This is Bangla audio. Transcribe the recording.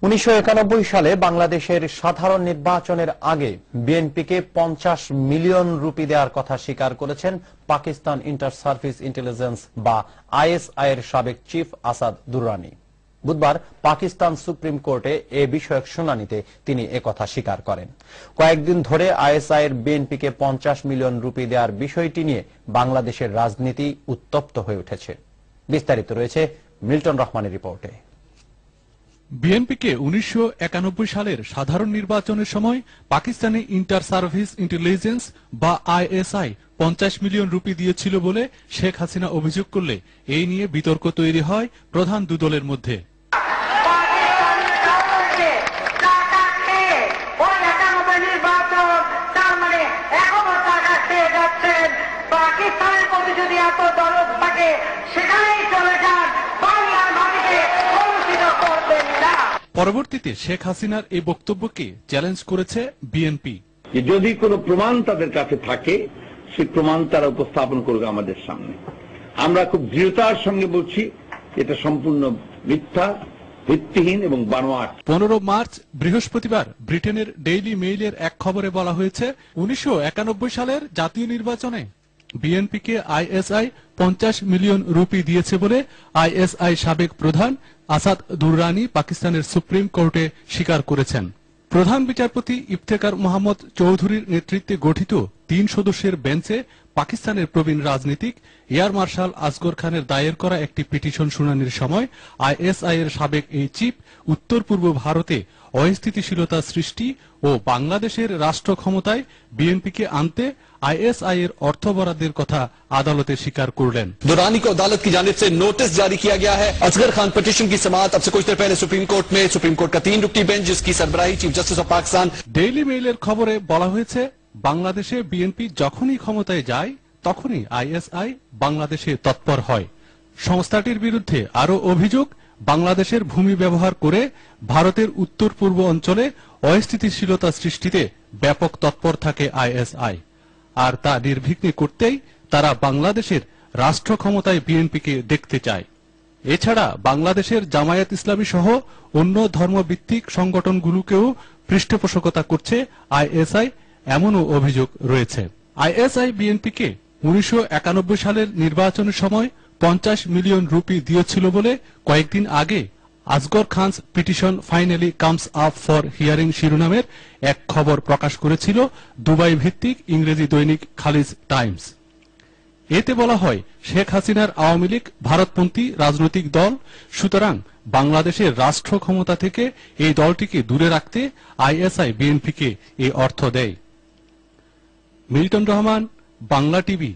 1991 সালে বাংলাদেশের সাধারণ নির্বাচনের আগে বিএনপিকে 50 মিলিয়ন রুপি দেওয়ার কথা স্বীকার করেছেন পাকিস্তান ইন্টার সার্ভিস ইন্টেলিজেন্স বা আইএসআই এর সাবেক চিফ আসাদ দুররানি। বুধবার পাকিস্তান সুপ্রিম কোর্টে এ বিষয়ক শুনানিতে তিনি একথা স্বীকার করেন। কয়েকদিন ধরে আইএসআই এর বিএনপিকে 50 মিলিয়ন রুপি দেওয়ার বিষয়টি নিয়ে বাংলাদেশের রাজনীতি উত্তপ্ত হয়ে উঠেছে। বিস্তারিত রয়েছে মিল্টন রহমানের রিপোর্টে। বিএনপিকে 1991 সালের সাধারণ নির্বাচনের সময় পাকিস্তানি ইন্টার সার্ভিস ইন্টেলিজেন্স বা আইএসআই 50 মিলিয়ন রুপি দিয়েছিল বলে শেখ হাসিনা অভিযোগ করলে এই নিয়ে বিতর্ক তৈরি হয় প্রধান দুই দলের মধ্যে। পাকিস্তানের প্রতি যদি এত দরদ থাকে সেখানেই চলে যান, বাংলার মাটিতে অনুষ্ঠিত করবেন না। পরবর্তীতে শেখ হাসিনার এই বক্তব্যকে চ্যালেঞ্জ করেছে বিএনপি। যদি কোনো প্রমাণ তাদের কাছে থাকে সেই প্রমাণ তারা উপস্থাপন করবে আমাদের সামনে। আমরা খুব দৃঢ়তার সঙ্গে বলছি এটা সম্পূর্ণ মিথ্যা, ভিত্তিহীন এবং বানোয়াট। 15 মার্চ বৃহস্পতিবার ব্রিটেনের ডেইলি মেইলের এক খবরে বলা হয়েছে 1991 সালের জাতীয় নির্বাচনে বিএনপিকে আইএসআই 50 মিলিয়ন রুপি দিয়েছে বলে আইএসআই সাবেক প্রধান আসাদ দুররানি পাকিস্তানের সুপ্রিম কোর্টে স্বীকার করেছেন। প্রধান বিচারপতি ইফতেখার মোহাম্মদ চৌধুরীর নেতৃত্বে গঠিত 3 সদস্যের বেঞ্চে পাকিস্তানের প্রবীণ রাজনীতিক এয়ার মার্শাল আসগর খানের দায়ের করা একটি পিটিশন শুনানির সময় আইএসআই এর সাবেক এই চিফ উত্তর পূর্ব ভারতে অস্থিতিশীলতা সৃষ্টি ও বাংলাদেশের রাষ্ট্র ক্ষমতায় বিএনপিকে আনতে आईएसआई अर्थ बराद्देर कथा अदालते स्वीकार करलें। दुरानी को अदालत की जानिब से नोटिस जारी किया गया है। असगर खान पिटीशन की समाअत अब से कुछ देर पहले सुप्रीम कोर्ट में, सुप्रीम कोर्ट का 3 रुकनी बेंच जिसकी सरबराही chief justice of Pakistan. Daily मेलेर खबरे बला हয়েছে বাংলাদেশে বিএনপি যখনই ক্ষমতায় যায় তখনই আইএসআই বাংলাদেশে তৎপর হয়। সংস্থাটির বিরুদ্ধে আরো অভিযোগ বাংলাদেশের ভূমি ব্যবহার করে ভারতের উত্তর পূর্ব অঞ্চলে অস্থিতিশীলতা সৃষ্টিতে ব্যাপক তৎপর থাকে আইএসআই। আর তা নির্বিঘ্নে করতেই তারা বাংলাদেশের রাষ্ট্র ক্ষমতায় বিএনপিকে দেখতে চায়। এছাড়া বাংলাদেশের জামায়াত ইসলামী সহ অন্য ধর্মভিত্তিক সংগঠনগুলোকেও পৃষ্ঠপোষকতা করছে আইএসআই, এমনও অভিযোগ রয়েছে। আইএসআই বিএনপিকে 1991 সালের নির্বাচনের সময় 50 মিলিয়ন রুপি দিয়েছিল বলে কয়েকদিন আগে Asghar Khan's petition finally comes up for hearing শিরোনামের এক খবর প্রকাশ করেছিল দুবাই ভিত্তিক ইংরেজি দৈনিক খালিজ টাইমস। এতে বলা হয় শেখ হাসিনার আওয়ামী লীগ ভারতপন্থী রাজনৈতিক দল, সুতরাং বাংলাদেশের রাষ্ট্র ক্ষমতা থেকে এই দলটিকে দূরে রাখতে আইএসআই বিএনপিকে এই অর্থ দেয়। Milton Rahman, Bangla TV.